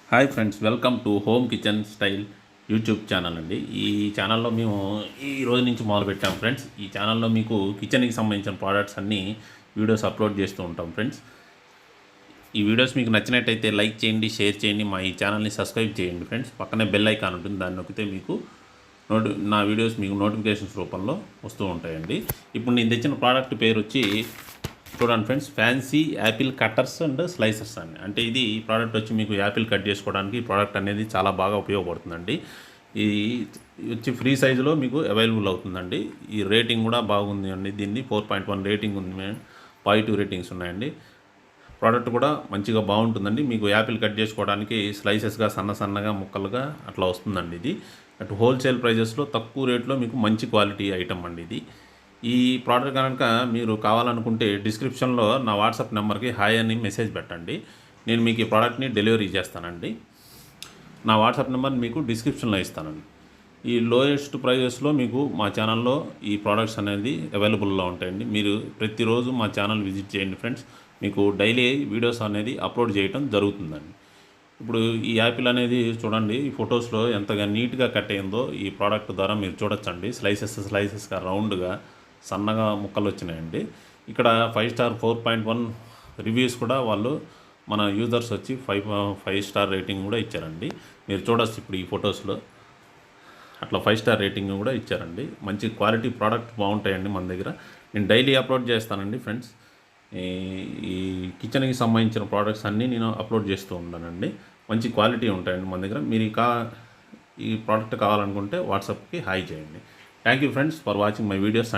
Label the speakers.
Speaker 1: Hi friends, welcome to home kitchen style YouTube channel అండి. ఈ ఛానల్లో మేము ఈ రోజు నుంచి మొదలుపెట్టాం ఫ్రెండ్స్. ఈ ఛానల్లో మీకు కిచెన్కి సంబంధించిన ప్రోడక్ట్స్ అన్నీ వీడియోస్ అప్లోడ్ చేస్తూ ఉంటాం ఫ్రెండ్స్. ఈ వీడియోస్ మీకు నచ్చినట్టయితే లైక్ చేయండి, షేర్ చేయండి, మా ఈ ఛానల్ని సబ్స్క్రైబ్ చేయండి ఫ్రెండ్స్. పక్కనే బెల్ ఐకాన్ ఉంటుంది, దాన్ని నొక్కితే మీకు నా వీడియోస్ మీకు నోటిఫికేషన్స్ రూపంలో వస్తూ ఉంటాయండి. ఇప్పుడు నేను తెచ్చిన ప్రోడక్ట్ పేరు వచ్చి చూడండి friends, fancy Apple cutters and slicers అని. అంటే ఇది ప్రోడక్ట్ వచ్చి మీకు యాపిల్ కట్ చేసుకోవడానికి ఈ ప్రోడక్ట్ అనేది చాలా బాగా ఉపయోగపడుతుందండి. ఇది వచ్చి ఫ్రీ సైజులో మీకు అవైలబుల్ అవుతుందండి. ఈ రేటింగ్ కూడా బాగుంది అండి. దీన్ని 4.1 రేటింగ్ ఉంది, పాజిటివ్ రేటింగ్స్ ఉన్నాయండి. ప్రోడక్ట్ కూడా మంచిగా బాగుంటుందండి. మీకు యాపిల్ కట్ చేసుకోవడానికి స్లైసెస్గా సన్నగా ముక్కలుగా అట్లా వస్తుందండి. ఇది అటు హోల్సేల్ ప్రైజెస్లో తక్కువ రేట్లో మీకు మంచి క్వాలిటీ ఐటమ్ అండి ఇది. ఈ ప్రోడక్ట్ కనుక మీరు కావాలనుకుంటే డిస్క్రిప్షన్లో నా వాట్సాప్ నెంబర్కి హాయ్ అని మెసేజ్ పెట్టండి. నేను మీకు ఈ ప్రోడక్ట్ని డెలివరీ చేస్తానండి. నా వాట్సాప్ నెంబర్ మీకు డిస్క్రిప్షన్లో ఇస్తానండి. ఈ లోయెస్ట్ ప్రైజెస్లో మీకు మా ఛానల్లో ఈ ప్రోడక్ట్స్ అనేది అవైలబుల్లో ఉంటాయండి. మీరు ప్రతిరోజు మా ఛానల్ విజిట్ చేయండి ఫ్రెండ్స్. మీకు డైలీ వీడియోస్ అనేది అప్లోడ్ చేయడం జరుగుతుందండి. ఇప్పుడు ఈ యాపిల్ అనేది చూడండి, ఈ ఫొటోస్లో ఎంతగా నీట్గా కట్ అయిందో ఈ ప్రోడక్ట్ ద్వారా మీరు చూడొచ్చండి. స్లైసెస్గా రౌండ్గా సన్నగా ముక్కలు వచ్చినాయండి. ఇక్కడ 5 స్టార్ 4.1 రివ్యూస్ కూడా వాళ్ళు మన యూజర్స్ వచ్చి 5 స్టార్ రేటింగ్ కూడా ఇచ్చారండి. మీరు చూడొచ్చు ఇప్పుడు ఈ ఫొటోస్లో అట్లా 5 స్టార్ రేటింగ్ కూడా ఇచ్చారండి. మంచి క్వాలిటీ ప్రోడక్ట్ బాగుంటాయండి మన దగ్గర. నేను డైలీ అప్లోడ్ చేస్తానండి ఫ్రెండ్స్. ఈ కిచెన్కి సంబంధించిన ప్రోడక్ట్స్ అన్నీ నేను అప్లోడ్ చేస్తూ ఉంటానండి. మంచి క్వాలిటీ ఉంటాయండి మన దగ్గర. మీరు ఈ ప్రోడక్ట్ కావాలనుకుంటే వాట్సాప్కి హాయ్ చేయండి. Thank you friends for watching my videos.